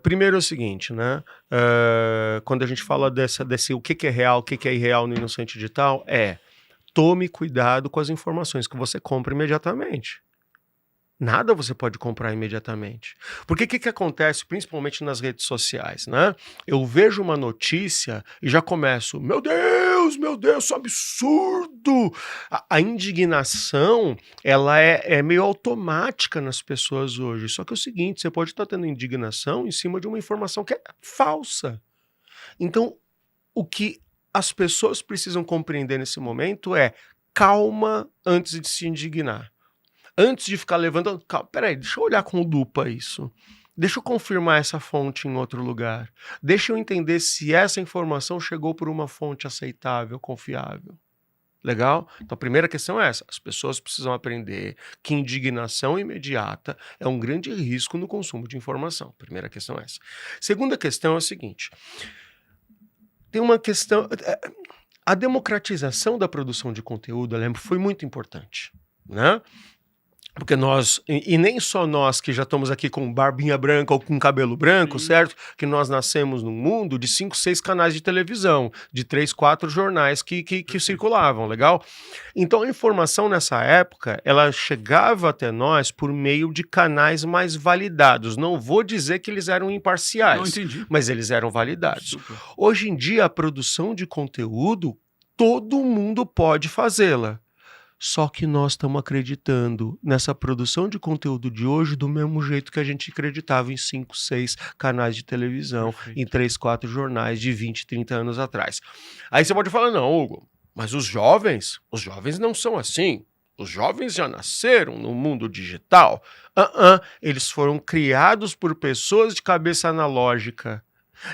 Primeiro é o seguinte, né? Quando a gente fala desse o que é real, o que é irreal no Inocente Digital, tome cuidado com as informações que você compra imediatamente. Nada você pode comprar imediatamente. Porque o que acontece, principalmente nas redes sociais, né? Eu vejo uma notícia e já começo, meu Deus, isso é absurdo! A indignação, ela é meio automática nas pessoas hoje. Só que é o seguinte, você pode estar tendo indignação em cima de uma informação que é falsa. Então, o que as pessoas precisam compreender nesse momento é calma antes de se indignar. Antes de ficar levantando... Calma, peraí, deixa eu olhar com lupa isso. Deixa eu confirmar essa fonte em outro lugar. Deixa eu entender se essa informação chegou por uma fonte aceitável, confiável. Legal? Então a primeira questão é essa. As pessoas precisam aprender que indignação imediata é um grande risco no consumo de informação. Primeira questão é essa. Segunda questão é a seguinte. Tem uma questão... A democratização da produção de conteúdo, eu lembro, foi muito importante, né? Porque nós, e nem só nós que já estamos aqui com barbinha branca ou com cabelo branco, certo? Que nós nascemos num mundo de 5, 6 canais de televisão, de 3, 4 jornais que circulavam, legal? Então a informação nessa época, ela chegava até nós por meio de canais mais validados. Não vou dizer que eles eram imparciais, mas eles eram validados. Super. Hoje em dia, a produção de conteúdo, todo mundo pode fazê-la. Só que nós estamos acreditando nessa produção de conteúdo de hoje do mesmo jeito que a gente acreditava em 5, 6 canais de televisão, Perfeito. em 3, 4 jornais de 20, 30 anos atrás. Aí você pode falar, não, Hugo, mas os jovens não são assim. Os jovens já nasceram no mundo digital. Eles foram criados por pessoas de cabeça analógica.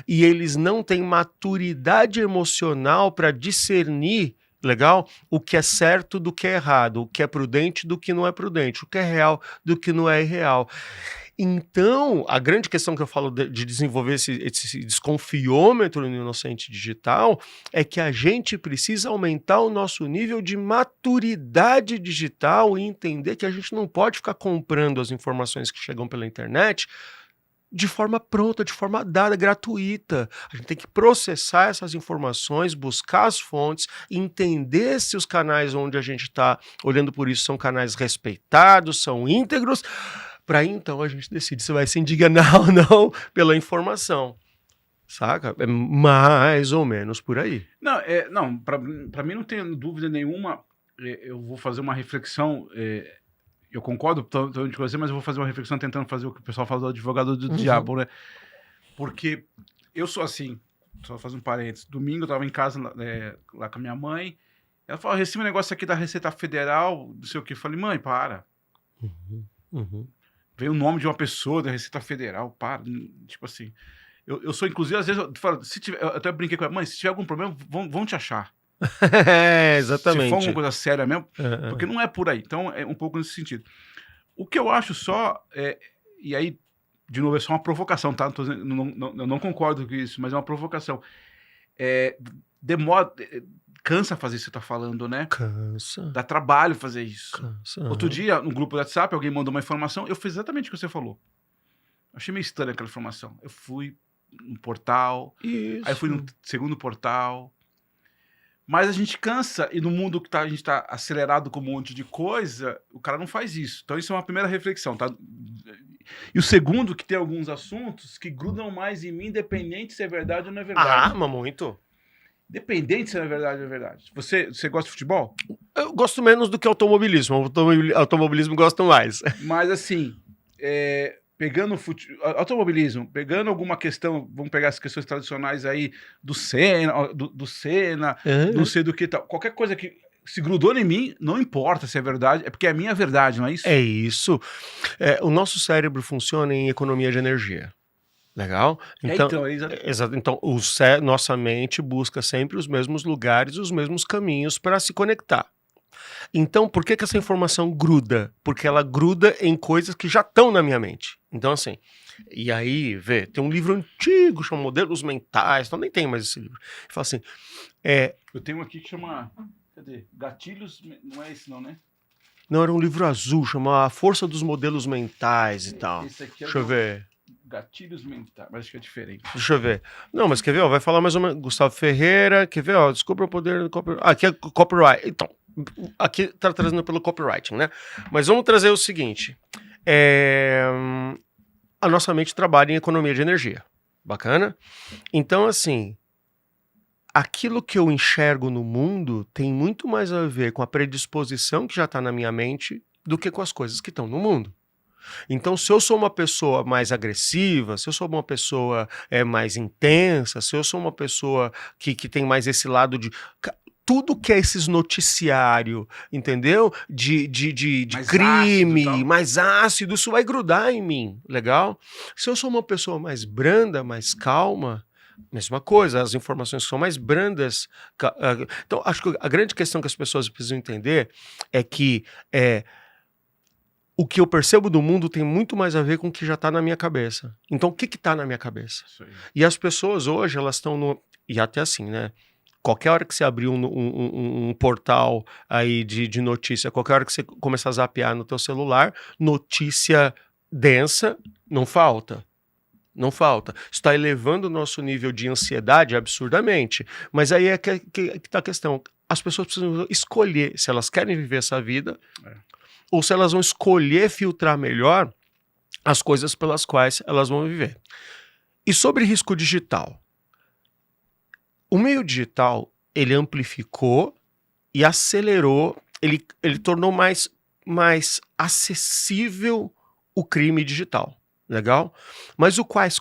E eles não têm maturidade emocional para discernir, legal? O que é certo do que é errado, o que é prudente do que não é prudente, o que é real do que não é irreal. Então, a grande questão que eu falo de desenvolver esse desconfiômetro no Inocente Digital é que a gente precisa aumentar o nosso nível de maturidade digital e entender que a gente não pode ficar comprando as informações que chegam pela internet de forma pronta, de forma dada, gratuita. A gente tem que processar essas informações, buscar as fontes, entender se os canais onde a gente está olhando por isso são canais respeitados, são íntegros, para então a gente decidir se vai se indignar ou não pela informação. Saca? É mais ou menos por aí. Não, para mim não tem dúvida nenhuma. Eu vou fazer uma reflexão... Eu concordo totalmente com você, mas eu vou fazer uma reflexão tentando fazer o que o pessoal fala do advogado do diabo, né? Porque eu sou assim, só fazer um parênteses. Domingo eu tava em casa lá com a minha mãe. Ela falou, recebi um negócio aqui da Receita Federal, não sei o quê. Eu falei, mãe, para. Veio o nome de uma pessoa da Receita Federal, para. Tipo assim, eu sou, inclusive, às vezes, eu falo, eu até brinquei com ela, mãe, se tiver algum problema, vão te achar. Exatamente. Se for alguma coisa séria mesmo, porque não é por aí. Então, é um pouco nesse sentido. O que eu acho só, e aí, de novo, é só uma provocação, tá? Eu não concordo com isso, mas é uma provocação. Demora, cansa fazer isso que você tá falando, né? Cansa. Dá trabalho fazer isso. Cansa. Outro dia, no grupo do WhatsApp, alguém mandou uma informação, eu fiz exatamente o que você falou. Achei meio estranha aquela informação. Eu fui no portal, Isso. aí fui no segundo portal. Mas a gente cansa, e no mundo que a gente tá acelerado com um monte de coisa, o cara não faz isso. Então isso é uma primeira reflexão, tá? E o segundo, que tem alguns assuntos que grudam mais em mim, independente se é verdade ou não é verdade. Mas muito. Independente se é verdade ou não é verdade. Você gosta de futebol? Eu gosto menos do que automobilismo. Automobilismo gosto mais. Mas assim, pegando automobilismo, pegando alguma questão, vamos pegar as questões tradicionais aí do Senna, do não sei do que tal, qualquer coisa que se grudou em mim, não importa se é verdade, é porque é a minha verdade, não é isso? É isso. O nosso cérebro funciona em economia de energia. Legal? Exato. Então, nossa mente busca sempre os mesmos lugares, os mesmos caminhos para se conectar. Então, por que essa informação gruda? Porque ela gruda em coisas que já estão na minha mente. Então, assim, e aí, tem um livro antigo, chama Modelos Mentais, então nem tem mais esse livro. Fala assim, eu tenho aqui que chama, cadê? Gatilhos, não é esse não, né? Não, era um livro azul, chama A Força dos Modelos Mentais e tal. Esse aqui Deixa eu ver. Gatilhos mentais, mas acho que é diferente. Deixa eu ver. Não, mas quer ver? Ó, vai falar mais ou menos. Gustavo Ferreira, quer ver? Ó, descubra o poder do copyright. Aqui é copyright. Então, aqui tá trazendo pelo copywriting, né? Mas vamos trazer o seguinte. A nossa mente trabalha em economia de energia. Bacana? Então, assim, aquilo que eu enxergo no mundo tem muito mais a ver com a predisposição que já está na minha mente do que com as coisas que estão no mundo. Então, se eu sou uma pessoa mais agressiva, se eu sou uma pessoa mais intensa, se eu sou uma pessoa que tem mais esse lado de... Tudo que é esses noticiário, entendeu? De mais crime, ácido, mais ácido, isso vai grudar em mim, legal? Se eu sou uma pessoa mais branda, mais calma, mesma coisa, as informações são mais brandas. Então, acho que a grande questão que as pessoas precisam entender é que o que eu percebo do mundo tem muito mais a ver com o que já está na minha cabeça. Então, o que está na minha cabeça? E as pessoas hoje, elas estão no... E até assim, né? Qualquer hora que você abrir um portal aí de notícia, qualquer hora que você começar a zapear no teu celular, notícia densa, não falta. Não falta. Isso está elevando o nosso nível de ansiedade absurdamente. Mas aí é que está a questão. As pessoas precisam escolher se elas querem viver essa vida ou se elas vão escolher filtrar melhor as coisas pelas quais elas vão viver. E sobre risco digital? O meio digital, ele amplificou e acelerou, ele tornou mais acessível o crime digital, legal? Mas o quais,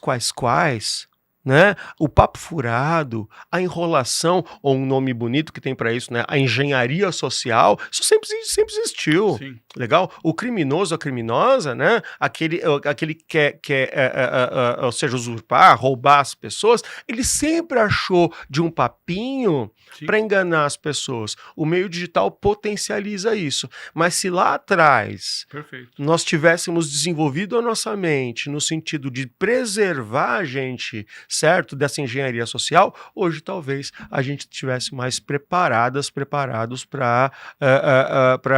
né? O papo furado, a enrolação, ou um nome bonito que tem para isso, né? A engenharia social, isso sempre existiu. Sim. Legal? O criminoso, a criminosa, né? Aquele que quer ou seja, usurpar, roubar as pessoas, ele sempre achou de um papinho para enganar as pessoas. O meio digital potencializa isso. Mas se lá atrás nós tivéssemos desenvolvido a nossa mente no sentido de preservar a gente, certo, dessa engenharia social, hoje talvez a gente estivesse mais preparados para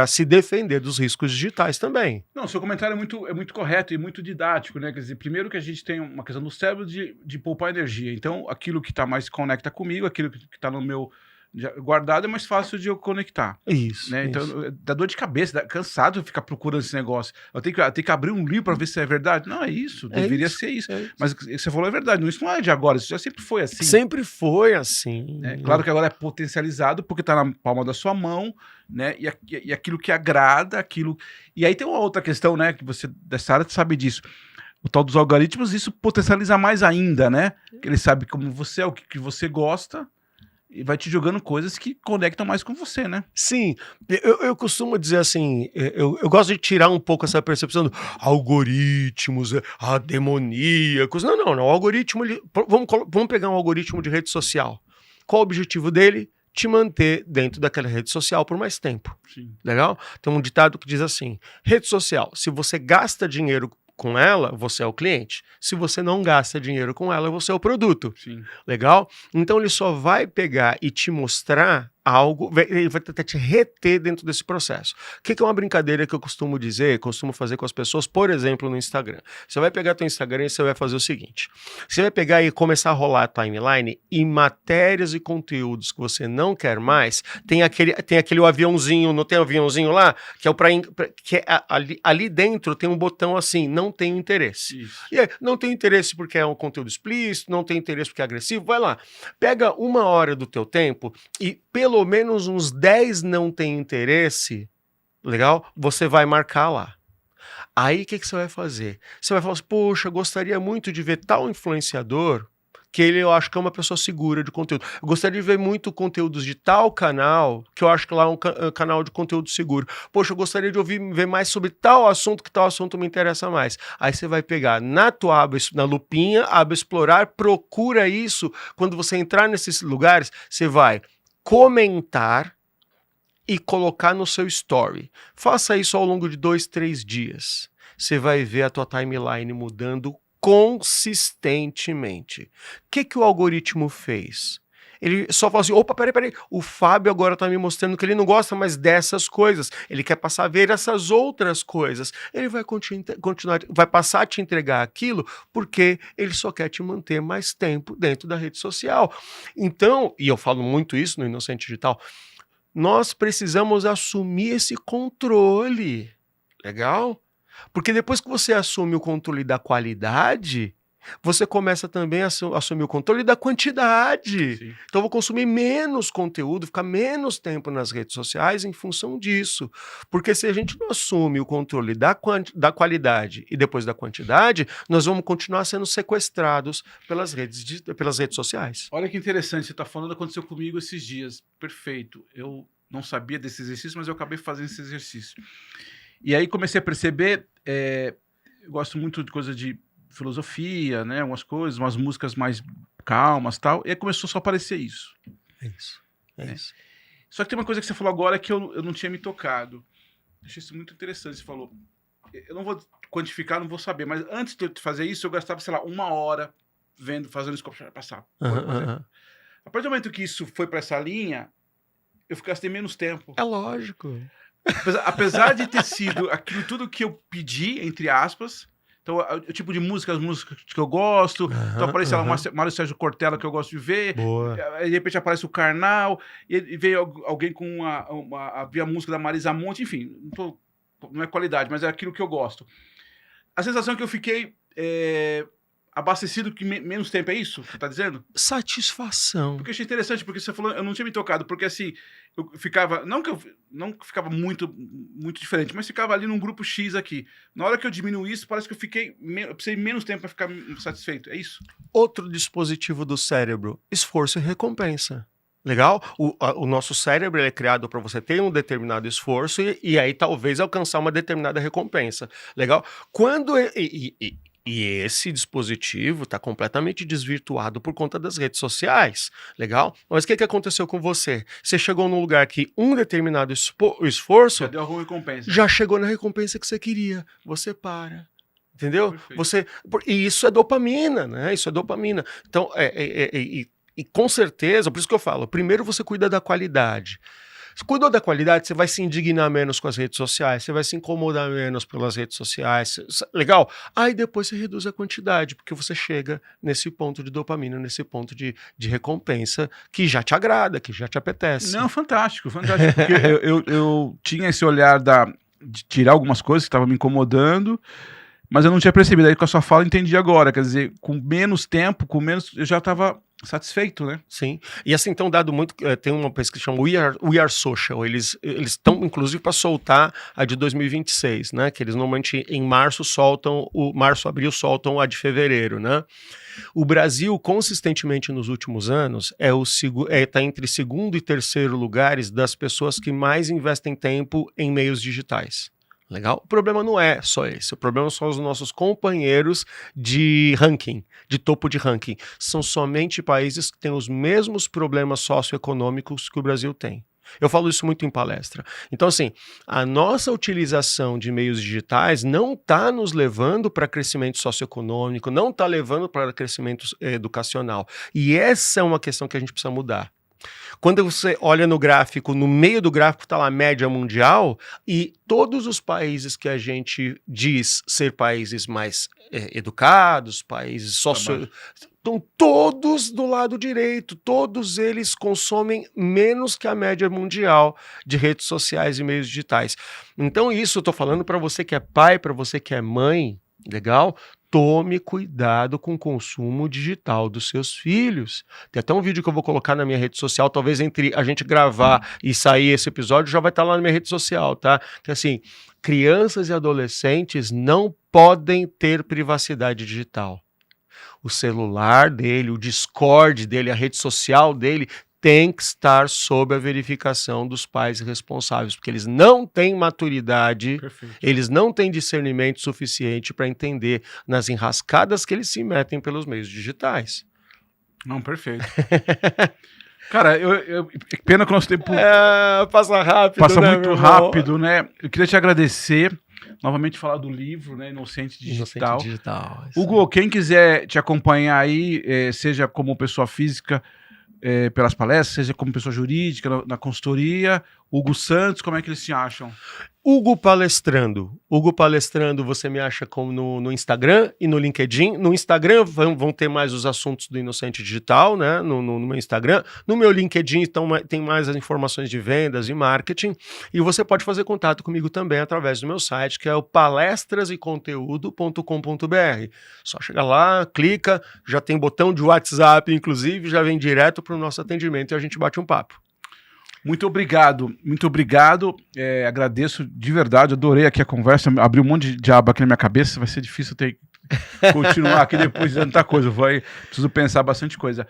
se defender dos riscos digitais também. Não, seu comentário é muito correto e muito didático, né? Quer dizer, primeiro que a gente tem uma questão do cérebro de poupar energia. Então, aquilo que está mais conecta comigo, aquilo que está no meu guardado é mais fácil de eu conectar. Isso. Né? Isso. Então, dá dor de cabeça, cansado de ficar procurando esse negócio. Eu tenho que abrir um livro para ver se é verdade. Não, é isso, deveria ser isso. Mas o que você falou é verdade, isso não é de agora, isso já sempre foi assim. Sempre foi assim. Né? Claro que agora é potencializado porque está na palma da sua mão, né? E aquilo que agrada, aquilo... E aí tem uma outra questão, né? Que você, dessa área, sabe disso. O tal dos algoritmos, isso potencializa mais ainda, né? Que ele sabe como você é, o que você gosta, e vai te jogando coisas que conectam mais com você, né? Sim, eu costumo dizer assim, eu gosto de tirar um pouco essa percepção do algoritmos, demoníacos. Não, o algoritmo, vamos pegar um algoritmo de rede social. Qual o objetivo dele? Te manter dentro daquela rede social por mais tempo. Sim. Legal? Tem um ditado que diz assim, rede social, se você gasta dinheiro com ela, você é o cliente. Se você não gasta dinheiro com ela, você é o produto. Sim. Legal? Então ele só vai pegar e te mostrar algo, ele vai tentar te reter dentro desse processo. O que é uma brincadeira que eu costumo dizer, costumo fazer com as pessoas, por exemplo, no Instagram. Você vai pegar teu Instagram e você vai fazer o seguinte, você vai pegar e começar a rolar a timeline e matérias e conteúdos que você não quer mais, tem aquele aviãozinho, não tem aviãozinho lá? Que é ali dentro tem um botão assim, não tenho interesse. Isso. E aí, não tenho interesse porque é um conteúdo explícito, não tenho interesse porque é agressivo, vai lá. Pega 1 hora do teu tempo e pelo menos uns 10 não tem interesse, legal? Você vai marcar lá. Aí o que você vai fazer? Você vai falar assim, poxa, gostaria muito de ver tal influenciador, que ele, eu acho que é uma pessoa segura de conteúdo. Eu gostaria de ver muito conteúdos de tal canal, que eu acho que lá é um canal de conteúdo seguro. Poxa, eu gostaria de ver mais sobre tal assunto, que tal assunto me interessa mais. Aí você vai pegar na tua aba, na lupinha, aba explorar, procura isso. Quando você entrar nesses lugares, você vai comentar e colocar no seu story. Faça isso ao longo de 2, 3 dias. Você vai ver a tua timeline mudando consistentemente. O que o algoritmo fez? Ele só falou assim, opa, peraí, o Fábio agora tá me mostrando que ele não gosta mais dessas coisas, ele quer passar a ver essas outras coisas. Ele vai continuar, vai passar a te entregar aquilo porque ele só quer te manter mais tempo dentro da rede social. Então, e eu falo muito isso no Inocente Digital, nós precisamos assumir esse controle. Legal? Porque depois que você assume o controle da qualidade, você começa também a assumir o controle da quantidade. Sim. Então eu vou consumir menos conteúdo, ficar menos tempo nas redes sociais em função disso. Porque se a gente não assume o controle da qualidade e depois da quantidade, nós vamos continuar sendo sequestrados pelas redes sociais. Olha que interessante, você está falando, aconteceu comigo esses dias. Perfeito. Eu não sabia desse exercício, mas eu acabei fazendo esse exercício. E aí comecei a perceber, eu gosto muito de coisa de filosofia, né, algumas coisas, umas músicas mais calmas e tal, e aí começou só a aparecer isso. É isso. Só que tem uma coisa que você falou agora que eu não tinha me tocado. Achei isso muito interessante, você falou. Eu não vou quantificar, não vou saber, mas antes de eu fazer isso, eu gastava, sei lá, 1 hora fazendo isso para passar. A partir do momento que isso foi para essa linha, eu gastei menos tempo. É lógico. Apesar de ter sido aquilo tudo que eu pedi, entre aspas, então o tipo de música, as músicas que eu gosto, então aparece lá o Mário Sérgio Cortella, que eu gosto de ver, aí, de repente aparece o Karnal, e veio alguém com havia a música da Marisa Monte, enfim, não é qualidade, mas é aquilo que eu gosto. A sensação é que eu fiquei abastecido que menos tempo, é isso que você tá dizendo? Satisfação. Porque eu achei interessante, porque você falou, eu não tinha me tocado, porque assim, eu ficava, não que ficava muito diferente, mas ficava ali num grupo X aqui. Na hora que eu diminuí isso, parece que eu precisei menos tempo para ficar satisfeito, é isso? Outro dispositivo do cérebro, esforço e recompensa. Legal? O nosso cérebro é criado para você ter um determinado esforço e aí talvez alcançar uma determinada recompensa. Legal? Quando... E esse dispositivo está completamente desvirtuado por conta das redes sociais, legal? Mas o que aconteceu com você? Você chegou num lugar que um determinado esforço... Já deu alguma recompensa. Já chegou na recompensa que você queria. Você para. Entendeu? Perfeito. E isso é dopamina, né? Isso é dopamina. Então, e com certeza, por isso que eu falo, primeiro você cuida da qualidade. Se cuidou da qualidade, você vai se indignar menos com as redes sociais, você vai se incomodar menos pelas redes sociais, legal? Aí depois você reduz a quantidade, porque você chega nesse ponto de dopamina, nesse ponto de recompensa que já te agrada, que já te apetece. Não, fantástico, porque eu tinha esse olhar de tirar algumas coisas que estavam me incomodando, mas eu não tinha percebido. Aí com a sua fala eu entendi agora, quer dizer, com menos tempo, eu já estava satisfeito, né? Sim. E assim, tem um dado muito... Tem uma pesquisa que chama We Are Social. Eles estão, inclusive, para soltar a de 2026, né? Que eles normalmente em março soltam... Abril soltam a de fevereiro, né? O Brasil, consistentemente nos últimos anos, está entre segundo e terceiro lugares das pessoas que mais investem tempo em meios digitais. Legal? O problema não é só esse. O problema são os nossos companheiros de ranking, de topo de ranking. São somente países que têm os mesmos problemas socioeconômicos que o Brasil tem. Eu falo isso muito em palestra. Então, assim, a nossa utilização de meios digitais não está nos levando para crescimento socioeconômico, não está levando para crescimento educacional. E essa é uma questão que a gente precisa mudar. Quando você olha no gráfico, no meio do gráfico está lá a média mundial e todos os países que a gente diz ser países mais educados, países estão todos do lado direito, todos eles consomem menos que a média mundial de redes sociais e meios digitais. Então isso eu estou falando para você que é pai, para você que é mãe, legal? Tome cuidado com o consumo digital dos seus filhos. Tem até um vídeo que eu vou colocar na minha rede social, talvez entre a gente gravar e sair esse episódio, já vai estar lá na minha rede social, tá? Que assim, crianças e adolescentes não podem ter privacidade digital. o celular dele, o Discord dele, a rede social dele, tem que estar sob a verificação dos pais responsáveis, porque eles não têm maturidade, Perfeito. eles não têm discernimento suficiente para entender nas enrascadas que eles se metem pelos meios digitais. Não, perfeito. Cara, pena que o nosso tempo Passa rápido, passa né, muito meu irmão? rápido, né? Eu queria te agradecer, novamente falar do livro, né? Inocente Digital. Inocente Digital. isso Hugo, quem quiser te acompanhar aí, seja como pessoa física, pelas palestras, seja como pessoa jurídica, na consultoria, Hugo Santos, como é que eles te acham? Hugo Palestrando. Hugo Palestrando, você me acha como no Instagram e no LinkedIn. No Instagram vão ter mais os assuntos do Inocente Digital, né? No meu Instagram. No meu LinkedIn tem mais as informações de vendas e marketing. E você pode fazer contato comigo também através do meu site, que é o palestraseconteúdo.com.br. Só chega lá, clica, já tem botão de WhatsApp, inclusive, já vem direto para o nosso atendimento e a gente bate um papo. Muito obrigado, muito obrigado. Agradeço de verdade, adorei aqui a conversa. Abriu um monte de aba aqui na minha cabeça. Vai ser difícil ter que continuar aqui depois de tanta coisa. Preciso pensar bastante coisa.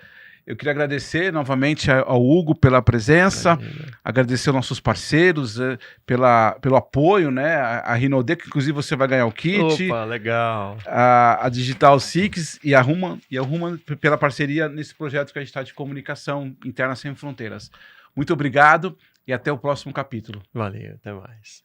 Eu queria agradecer novamente ao Hugo pela presença, agradecer aos nossos parceiros pelo apoio, né? A Rinode, que inclusive você vai ganhar o kit. Opa, legal. A Digital Six e a Human pela parceria nesse projeto que a gente está de comunicação interna sem fronteiras. Muito obrigado e até o próximo capítulo. Valeu, até mais.